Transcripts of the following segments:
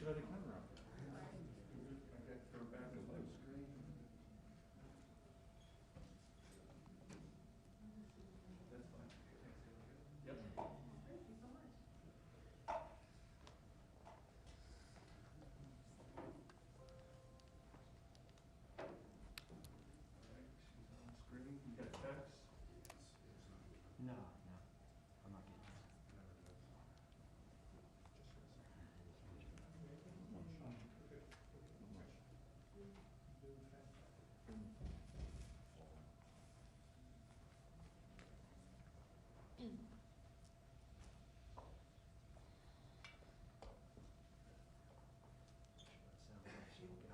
Try the camera off. Okay, throw it back to loose. That's fine. Yep. Thank you so much. Alright, she's on screen. You got text? No, I'm not getting it. That sounds like she will get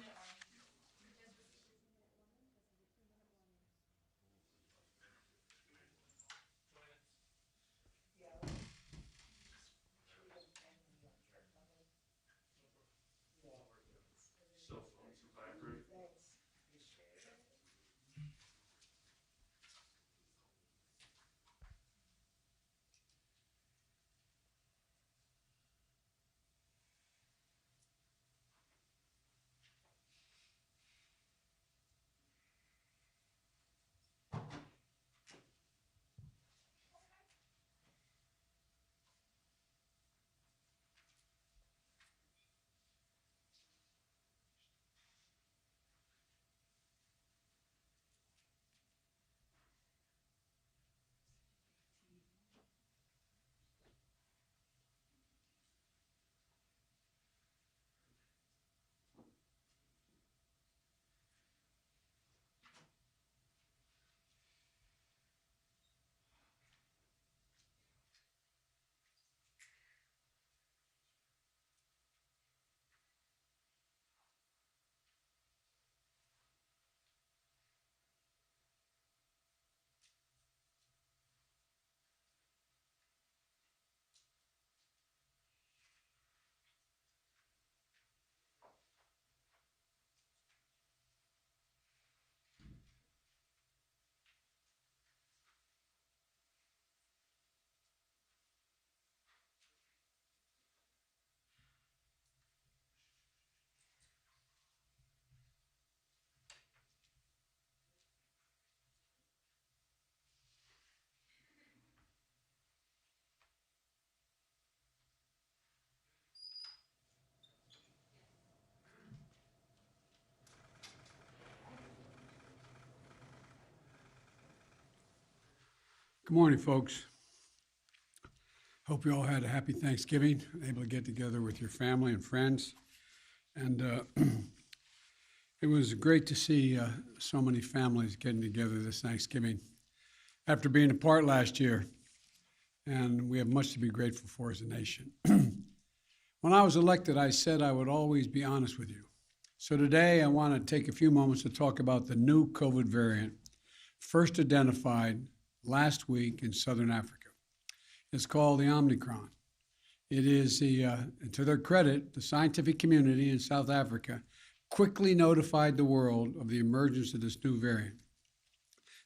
a hockey fight going on. Omicron. Cell phones are vibrate. Good morning, folks. Hope you all had a happy Thanksgiving, able to get together with your family and friends. And it was great to see so many families getting together this Thanksgiving after being apart last year. And we have much to be grateful for as a nation. When I was elected, I said I would always be honest with you. So today I want to take a few moments to talk about the new COVID variant, first identified last week in Southern Africa. is called the Omicron. It is and to their credit, the scientific community in South Africa quickly notified the world of the emergence of this new variant.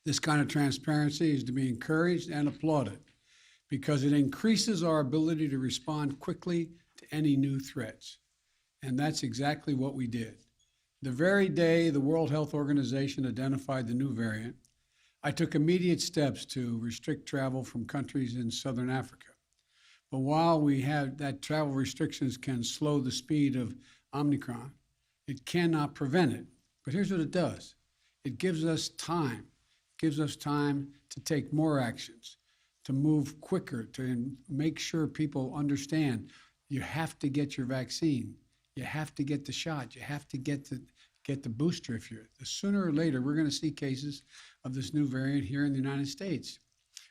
This kind of transparency is to be encouraged and applauded because it increases our ability to respond quickly to any new threats. And that's exactly what we did. The very day the World Health Organization identified the new variant, I took immediate steps to restrict travel from countries in Southern Africa. But while we have that travel restrictions can slow the speed of Omicron, it cannot prevent it. But here's what it does. It gives us time. It gives us time to take more actions, to move quicker, to make sure people understand you have to get your vaccine. You have to get the shot. You have to get the booster. The sooner or later, we're going to see cases of this new variant here in the United States.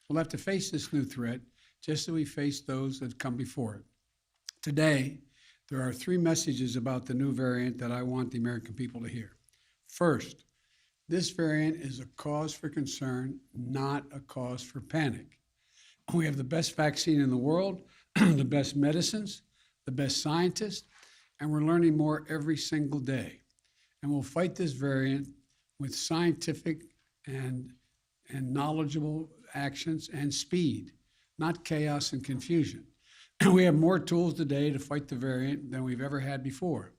We'll have to face this new threat just as we face those that come before it. Today, there are 3 messages about the new variant that I want the American people to hear. First, this variant is a cause for concern, not a cause for panic. We have the best vaccine in the world, the best medicines, the best scientists, and we're learning more every single day. And we'll fight this variant with scientific and knowledgeable actions and speed, not chaos and confusion. We have more tools today to fight the variant than we've ever had before.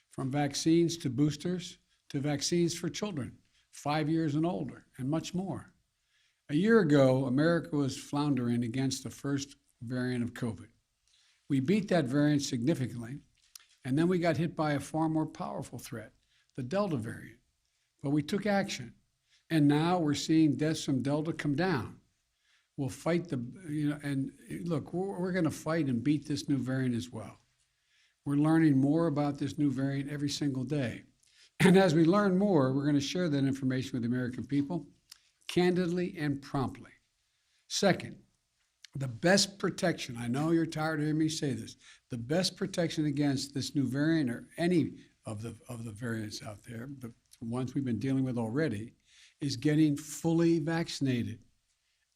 From vaccines to boosters to vaccines for children, 5 years and older, and much more. A year ago, America was floundering against the first variant of COVID. We beat that variant significantly, and then we got hit by a far more powerful threat, the Delta variant. But we took action, and now we're seeing deaths from Delta come down. We'll fight and look, we're going to fight and beat this new variant as well. We're learning more about this new variant every single day. And as we learn more, we're going to share that information with the American people candidly and promptly. Second, the best protection, I know you're tired of hearing me say this, the best protection against this new variant or any of the variants out there, the ones we've been dealing with already, is getting fully vaccinated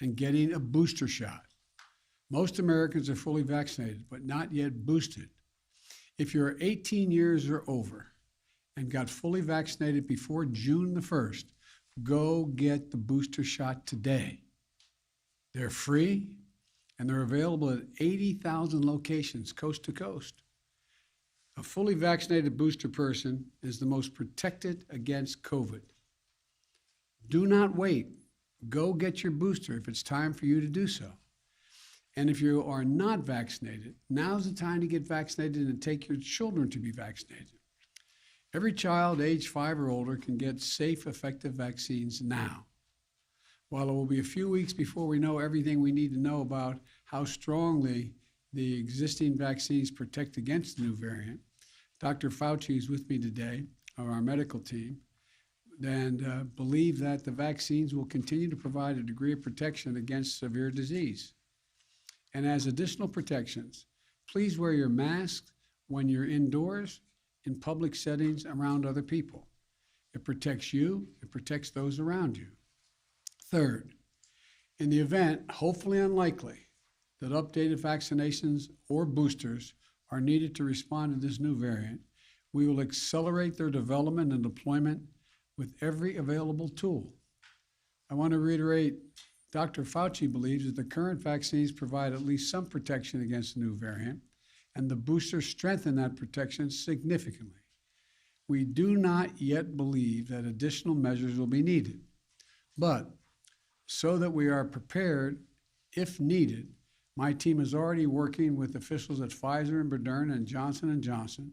and getting a booster shot. Most Americans are fully vaccinated, but not yet boosted. If you're 18 years or over and got fully vaccinated before June the 1st, go get the booster shot today. They're free and they're available at 80,000 locations coast to coast. A fully vaccinated booster person is the most protected against COVID. Do not wait. Go get your booster if it's time for you to do so. And if you are not vaccinated, now's the time to get vaccinated and take your children to be vaccinated. Every child age 5 or older can get safe, effective vaccines now. While it will be a few weeks before we know everything we need to know about how strongly the existing vaccines protect against the new variant, Dr. Fauci is with me today, of our medical team, and believe that the vaccines will continue to provide a degree of protection against severe disease. And as additional protections, please wear your mask when you're indoors, in public settings around other people. It protects you, it protects those around you. Third, in the event, hopefully unlikely, that updated vaccinations or boosters are needed to respond to this new variant, we will accelerate their development and deployment with every available tool. I want to reiterate, Dr. Fauci believes that the current vaccines provide at least some protection against the new variant, and the boosters strengthen that protection significantly. We do not yet believe that additional measures will be needed, but so that we are prepared if needed, my team is already working with officials at Pfizer and Moderna and Johnson & Johnson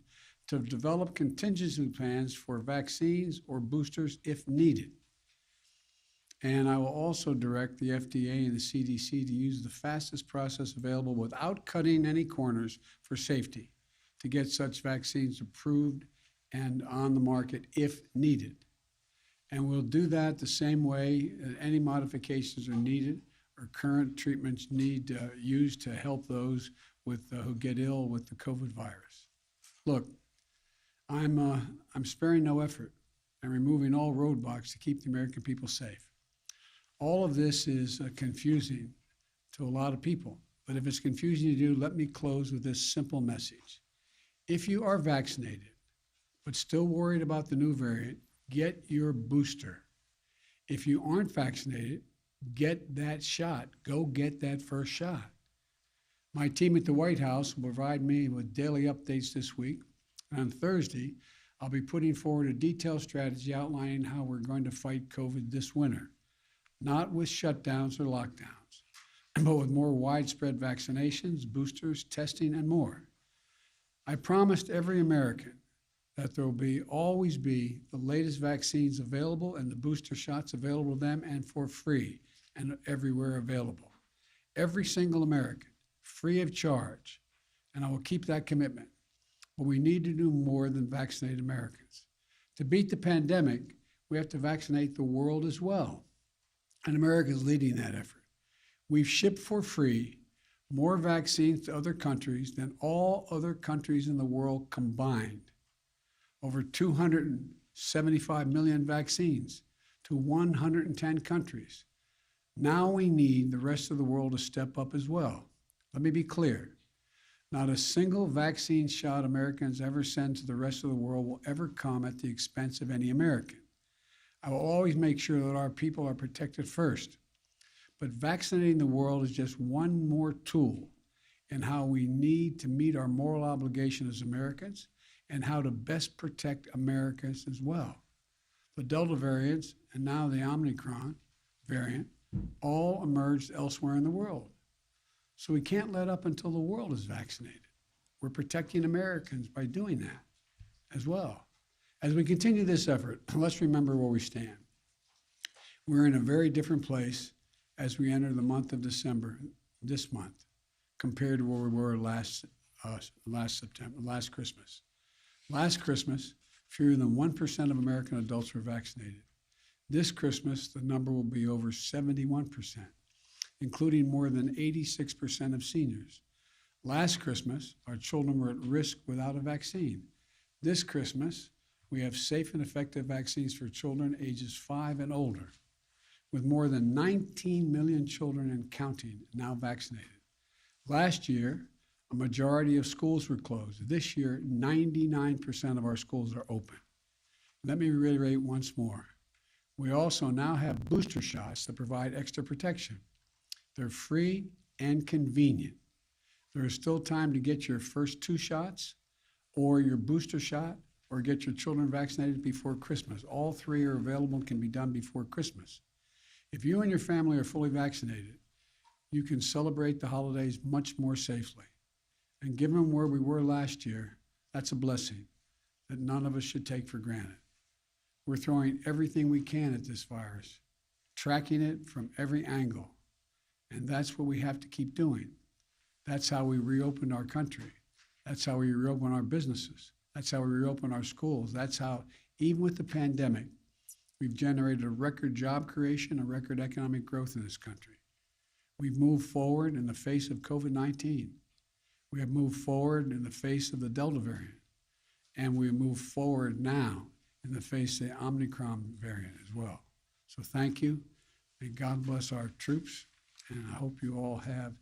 to develop contingency plans for vaccines or boosters if needed. And I will also direct the FDA and the CDC to use the fastest process available without cutting any corners for safety to get such vaccines approved and on the market if needed. And we'll do that the same way any modifications are needed or current treatments need used to help those who get ill with the COVID virus. Look, I'm sparing no effort and removing all roadblocks to keep the American people safe. All of this is confusing, to a lot of people. But if it's confusing to you, let me close with this simple message. If you are vaccinated, but still worried about the new variant, get your booster. If you aren't vaccinated, get that shot. Go get that first shot. My team at the White House will provide me with daily updates this week. And on Thursday, I'll be putting forward a detailed strategy outlining how we're going to fight COVID this winter, not with shutdowns or lockdowns, but with more widespread vaccinations, boosters, testing, and more. I promised every American that there will always be the latest vaccines available and the booster shots available to them and for free and everywhere available. Every single American, free of charge, and I will keep that commitment. But we need to do more than vaccinate Americans. To beat the pandemic, we have to vaccinate the world as well, and America is leading that effort. We've shipped for free more vaccines to other countries than all other countries in the world combined. Over 275 million vaccines to 110 countries. Now we need the rest of the world to step up as well. Let me be clear. Not a single vaccine shot Americans ever send to the rest of the world will ever come at the expense of any American. I will always make sure that our people are protected first. But vaccinating the world is just one more tool in how we need to meet our moral obligation as Americans and how to best protect Americans as well. The Delta variants and now the Omicron variant all emerged elsewhere in the world. So we can't let up until the world is vaccinated. We're protecting Americans by doing that as well. As we continue this effort, let's remember where we stand. We're in a very different place as we enter the month of December, this month, compared to where we were last Christmas. Last Christmas, fewer than 1% of American adults were vaccinated. This Christmas, the number will be over 71%, including more than 86% of seniors. Last Christmas, our children were at risk without a vaccine. This Christmas, we have safe and effective vaccines for children ages 5 and older, with more than 19 million children and counting now vaccinated. Last year, a majority of schools were closed. This year, 99% of our schools are open. Let me reiterate once more. We also now have booster shots that provide extra protection. They're free and convenient. There is still time to get your first 2 shots or your booster shot or get your children vaccinated before Christmas. All 3 are available and can be done before Christmas. If you and your family are fully vaccinated, you can celebrate the holidays much more safely. And given where we were last year, that's a blessing that none of us should take for granted. We're throwing everything we can at this virus, tracking it from every angle. And that's what we have to keep doing. That's how we reopen our country. That's how we reopen our businesses. That's how we reopen our schools. That's how, even with the pandemic, we've generated a record job creation, a record economic growth in this country. We've moved forward in the face of COVID-19. We have moved forward in the face of the Delta variant. And we move forward now in the face of the Omicron variant as well. So thank you. May God bless our troops. And I hope you all have,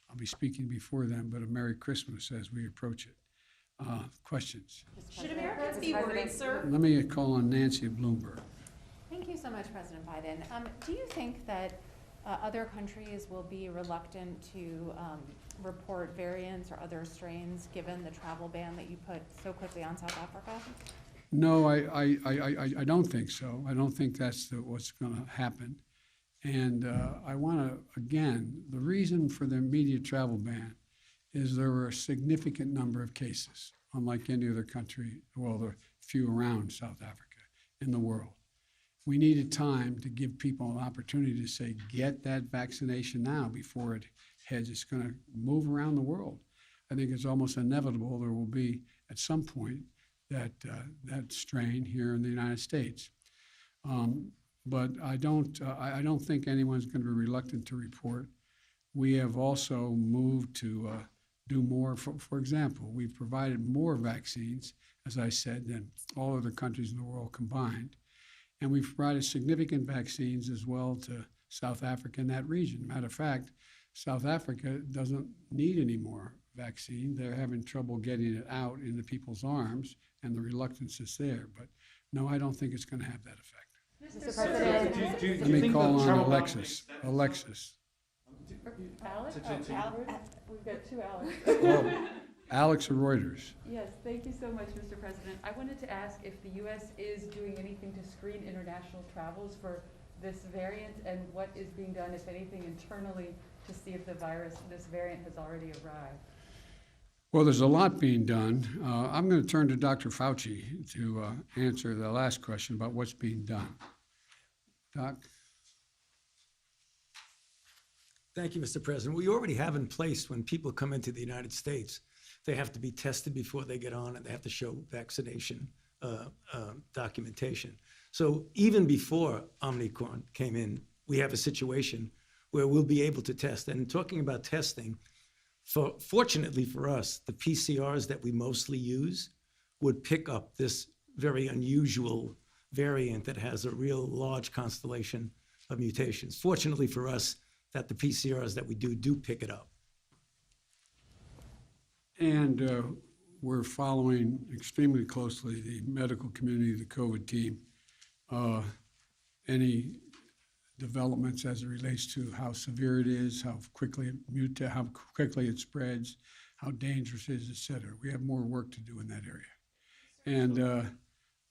I'll be speaking before them, but a Merry Christmas as we approach it. Questions? Should Americans be worried, sir? Let me call on Nancy of Bloomberg. Thank you so much, President Biden. Do you think that other countries will be reluctant to report variants or other strains given the travel ban that you put so quickly on South Africa? No, I don't think so. I don't think that's what's going to happen. And I want to, again, the reason for the immediate travel ban is there were a significant number of cases, unlike any other country, well, there are few around South Africa in the world. We needed time to give people an opportunity to say, get that vaccination now before it heads. It's going to move around the world. I think it's almost inevitable there will be, at some point, that strain here in the United States. But I don't think anyone's going to be reluctant to report. We have also moved to do more. For example, we've provided more vaccines, as I said, than all other countries in the world combined. And we've provided significant vaccines as well to South Africa and that region. Matter of fact, South Africa doesn't need any more vaccine. They're having trouble getting it out into people's arms, and the reluctance is there. But no, I don't think it's going to have that effect. Mr. President. Let me call on Alexis. Alexis. Alex? We've got two Alex. Oh, Alex or Reuters? Yes, thank you so much, Mr. President. I wanted to ask if the U.S. is doing anything to screen international travels for this variant, and what is being done, if anything, internally to see if this variant has already arrived. Well, there's a lot being done. I'm going to turn to Dr. Fauci to answer the last question about what's being done. Doc? Thank you, Mr. President. We already have in place when people come into the United States, they have to be tested before they get on, and they have to show vaccination documentation. So even before Omicron came in, we have a situation where we'll be able to test. And talking about testing, fortunately for us, the PCRs that we mostly use would pick up this very unusual variant that has a real large constellation of mutations. Fortunately for us, that the PCRs that we do pick it up. And we're following extremely closely the medical community, the COVID team. Any developments as it relates to how severe it is, how quickly it spreads, how dangerous it is, et cetera. We have more work to do in that area. And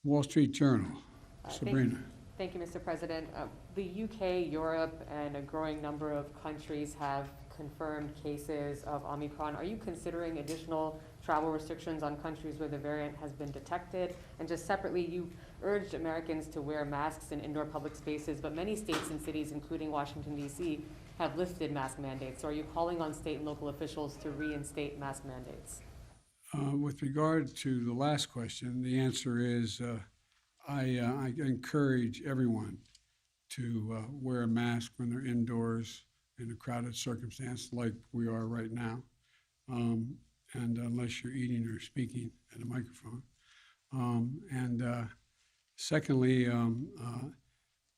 Wall Street Journal, Sabrina. Thank you, Mr. President. The UK, Europe, and a growing number of countries have confirmed cases of Omicron. Are you considering additional travel restrictions on countries where the variant has been detected? And just separately, you urged Americans to wear masks in indoor public spaces, but many states and cities, including Washington, D.C., have lifted mask mandates. So are you calling on state and local officials to reinstate mask mandates? With regard to the last question, the answer is I encourage everyone to wear a mask when they're indoors in a crowded circumstance like we are right now, and unless you're eating or speaking at a microphone. Secondly,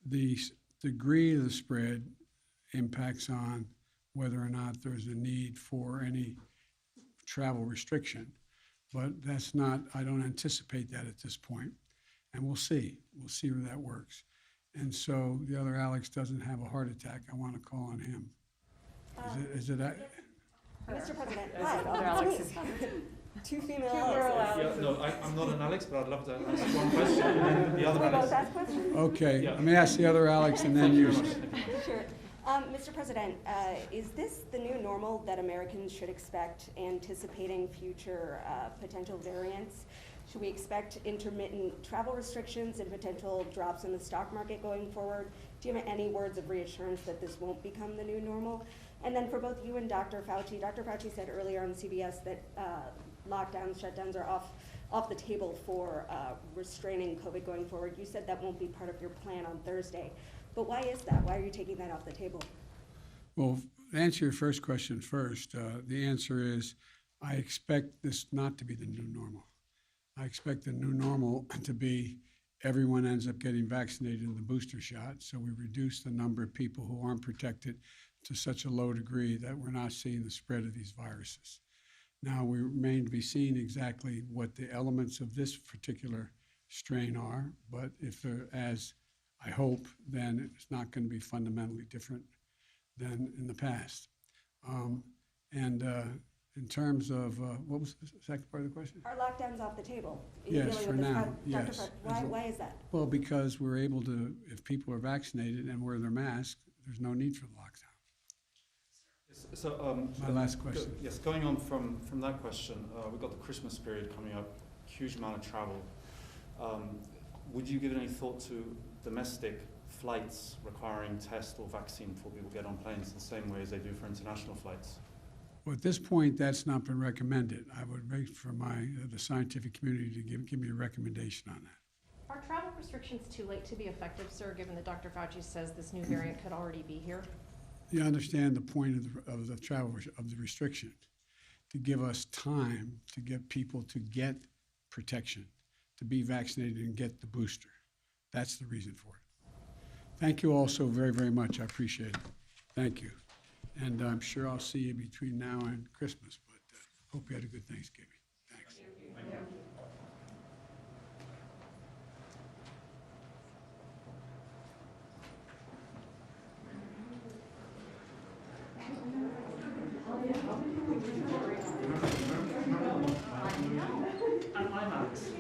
the degree of the spread impacts on whether or not there's a need for any travel restriction. But that's not, I don't anticipate that at this point. And we'll see where that works. And so the other Alex doesn't have a heart attack. I want to call on him. Is it Mr. President, Other hi. Alexis. Two female girl Alexes. Yeah, no, I'm not an Alex, but I'd love to answer one question. And then the other We both Alex. ask questions? Okay, Yeah. let me ask the other Alex and then Thank you you. very much. Sure. Mr. President, is this the new normal that Americans should expect, anticipating future potential variants? Should we expect intermittent travel restrictions and potential drops in the stock market going forward? Do you have any words of reassurance that this won't become the new normal? And then for both you and Dr. Fauci said earlier on CBS that lockdowns, shutdowns are off the table for restraining COVID going forward. You said that won't be part of your plan on Thursday. But why is that? Why are you taking that off the table? Well, to answer your first question first, the answer is I expect this not to be the new normal. I expect the new normal to be everyone ends up getting vaccinated in the booster shot, so we reduce the number of people who aren't protected to such a low degree that we're not seeing the spread of these viruses. Now, we remain to be seen exactly what the elements of this particular strain are, but if they're, as I hope, then it's not going to be fundamentally different than in the past. In terms of, what was the second part of the question? Are lockdowns off the table? Yes, for now, Dr. yes. Why is that? Well, because we're able to, if people are vaccinated and wear their mask, there's no need for the lockdown. So, My last question. Yes, going on from that question, we've got the Christmas period coming up, huge amount of travel. Would you give any thought to domestic flights requiring test or vaccine before people get on planes the same way as they do for international flights? Well, at this point, that's not been recommended. I would wait for the scientific community to give me a recommendation on that. Are travel restrictions too late to be effective, sir, given that Dr. Fauci says this new variant could already be here? You understand the point of the travel of the restriction, to give us time to get people to get protection, to be vaccinated and get the booster. That's the reason for it. Thank you all so very, very much. I appreciate it. Thank you. And I'm sure I'll see you between now and Christmas, but hope you had a good Thanksgiving. Thanks. I'm IMAX.